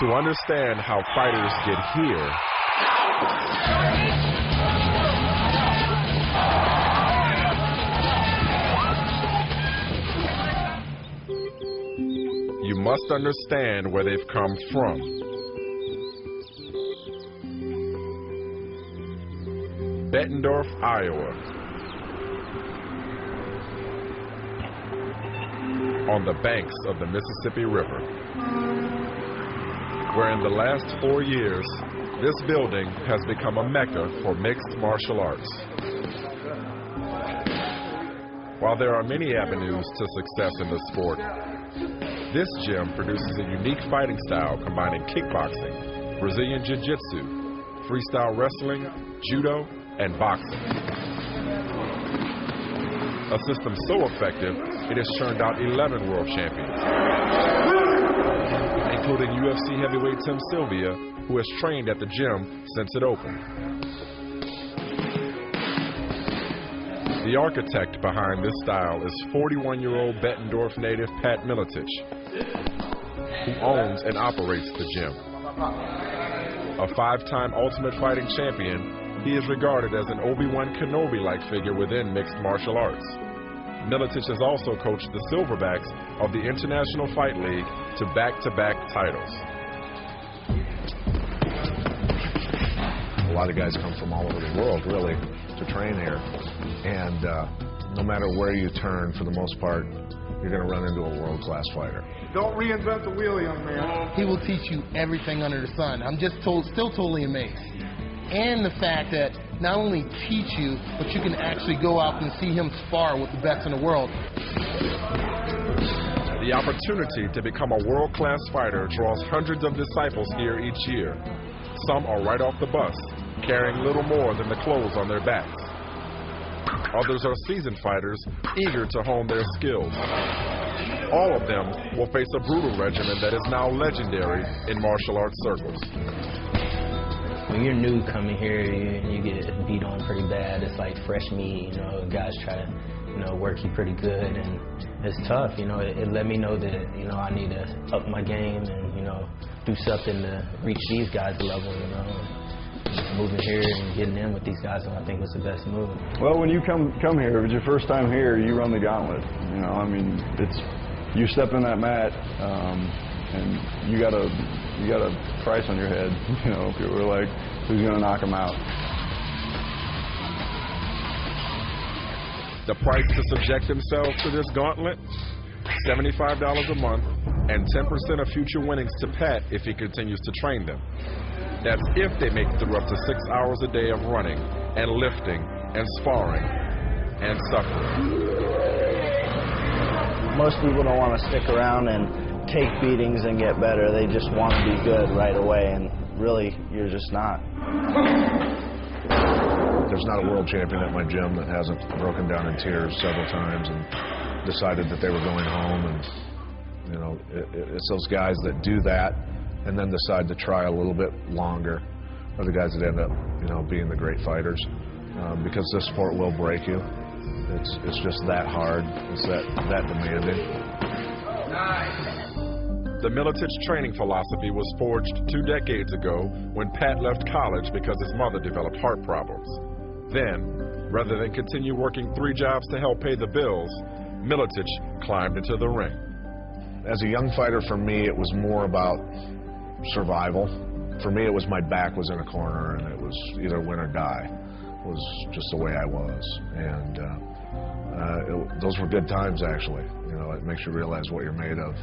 To understand how fighters get here, you must understand where they've come from. Bettendorf, Iowa. On the banks of the Mississippi River, where in the last 4 years, this building has become a mecca for mixed martial arts. While there are many avenues to success in the sport, this gym produces a unique fighting style combining kickboxing, Brazilian jiu-jitsu, freestyle wrestling, judo, and boxing. A system so effective, it has churned out 11 world champions, including UFC heavyweight Tim Sylvia, who has trained at the gym since it opened. The architect behind this style is 41-year-old Bettendorf native Pat Miletich, who owns and operates the gym. A 5-time Ultimate Fighting champion, he is regarded as an Obi-Wan Kenobi-like figure within mixed martial arts. Miletich has also coached the Silverbacks of the International Fight League to back-to-back titles. A lot of guys come from all over the world, really, to train here. And no matter where you turn, for the most part, you're going to run into a world-class fighter. Don't reinvent the wheel, young man. He will teach you everything under the sun. I'm just still totally amazed. And the fact that not only teach you, but you can actually go out and see him spar with the best in the world. The opportunity to become a world-class fighter draws hundreds of disciples here each year. Some are right off the bus, carrying little more than the clothes on their backs. Others are seasoned fighters, eager to hone their skills. All of them will face a brutal regimen that is now legendary in martial arts circles. When you're new coming here, you get beat on pretty bad. It's like fresh meat, guys try to, work you pretty good, and it's tough, It let me know that, I need to up my game and, do something to reach these guys' level, Moving here and getting in with these guys, I think was the best move. Well, when you come here, if it's your first time here, you run the gauntlet. You step in that mat, and you got a price on your head. People are like, who's going to knock him out? The price to subject themselves to this gauntlet? $75 a month and 10% of future winnings to Pat if he continues to train them. That's if they make it through up to 6 hours a day of running and lifting and sparring and suffering. Most people don't want to stick around and take beatings and get better. They just want to be good right away, and really, you're just not. There's not a world champion at my gym that hasn't broken down in tears several times and decided that they were going home. And it's those guys that do that and then decide to try a little bit longer are the guys that end up, being the great fighters, because this sport will break you. It's just that hard. It's that demanding. The Miletich training philosophy was forged 2 decades ago when Pat left college because his mother developed heart problems. Then, rather than continue working 3 jobs to help pay the bills, Miletich climbed into the ring. As a young fighter, for me, it was more about survival. For me, it was my back was in a corner, and it was either win or die. It was just the way I was. And those were good times, actually. It makes you realize what you're made of.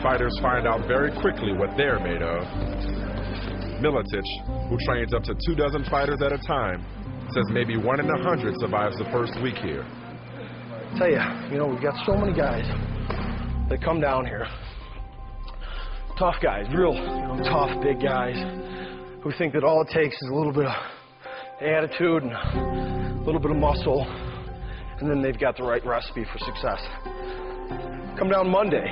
Fighters find out very quickly what they're made of. Miletich, who trains up to 24 fighters at a time, says maybe 1 in 100 survives the first week here. I tell you, we've got so many guys that come down here. Tough guys, real tough, big guys who think that all it takes is a little bit of attitude and a little bit of muscle, and then they've got the right recipe for success. Come down Monday,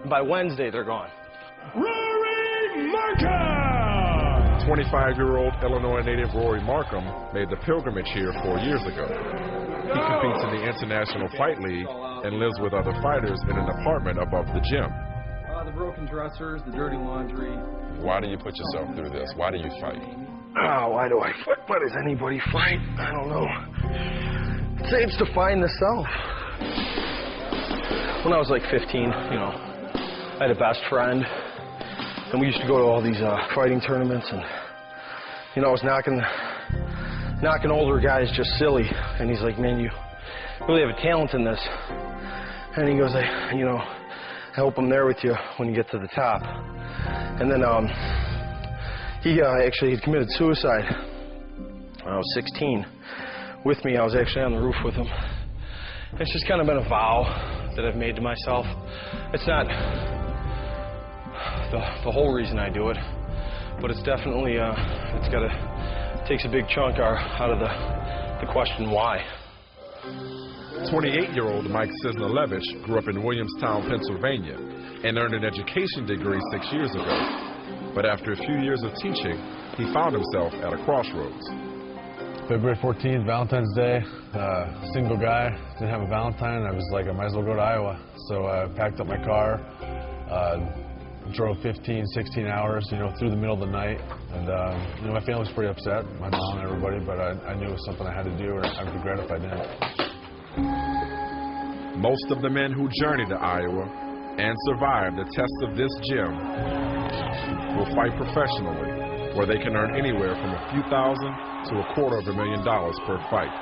and by Wednesday they're gone. Rory Markham! 25-year-old Illinois native Rory Markham made the pilgrimage here 4 years ago. He competes in the International Fight League and lives with other fighters in an apartment above the gym. broken dressers, the dirty laundry. Why do you put yourself through this? Why do you fight? Oh, why do I fight? Why does anybody fight? I don't know. I'd say it's to find the self. When I was like 15, you know, I had a best friend, and we used to go to all these fighting tournaments, and, you know, I was knocking older guys just silly, and he's like, man, you really have a talent in this. And he goes, you know, I hope I'm there with you when you get to the top. And then he actually had committed suicide when I was 16. With me, I was actually on the roof with him. It's just kind of been a vow that I've made to myself. It's not the whole reason I do it, but it's definitely, takes a big chunk out of the question why. 28-year-old Mike Cisnalevich grew up in Williamstown, Pennsylvania, and earned an education degree 6 years ago. But after a few years of teaching, he found himself at a crossroads. February 14th, Valentine's Day, single guy, didn't have a Valentine. I was like, I might as well go to Iowa. So I packed up my car, drove 15, 16 hours, you know, through the middle of the night. And, you know, my family was pretty upset, my mom and everybody, but I knew it was something I had to do, and I'd regret if I didn't. Most of the men who journey to Iowa and survive the test of this gym will fight professionally, where they can earn anywhere from a few thousand to $250,000 per fight.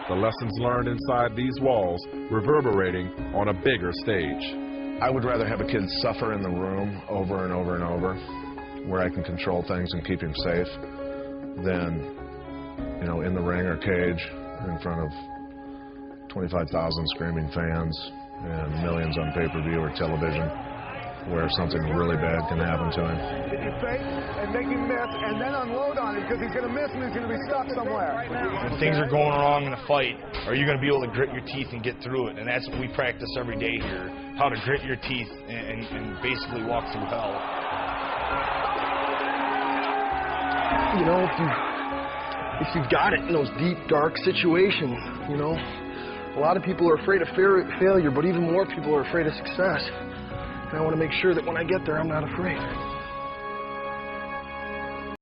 The lessons learned inside these walls reverberating on a bigger stage. I would rather have a kid suffer in the room over and over and over, where I can control things and keep him safe, than, you know, in the ring or cage in front of 25,000 screaming fans and millions on pay-per-view or television, where something really bad can happen to him. If you fake and make him miss and then unload on him because he's going to miss and he's going to be stuck somewhere. When things are going wrong in a fight, are you going to be able to grit your teeth and get through it? And that's what we practice every day here, how to grit your teeth and basically walk through hell. You know, if you've got it in those deep, dark situations, you know, a lot of people are afraid of failure, but even more people are afraid of success. And I want to make sure that when I get there, I'm not afraid.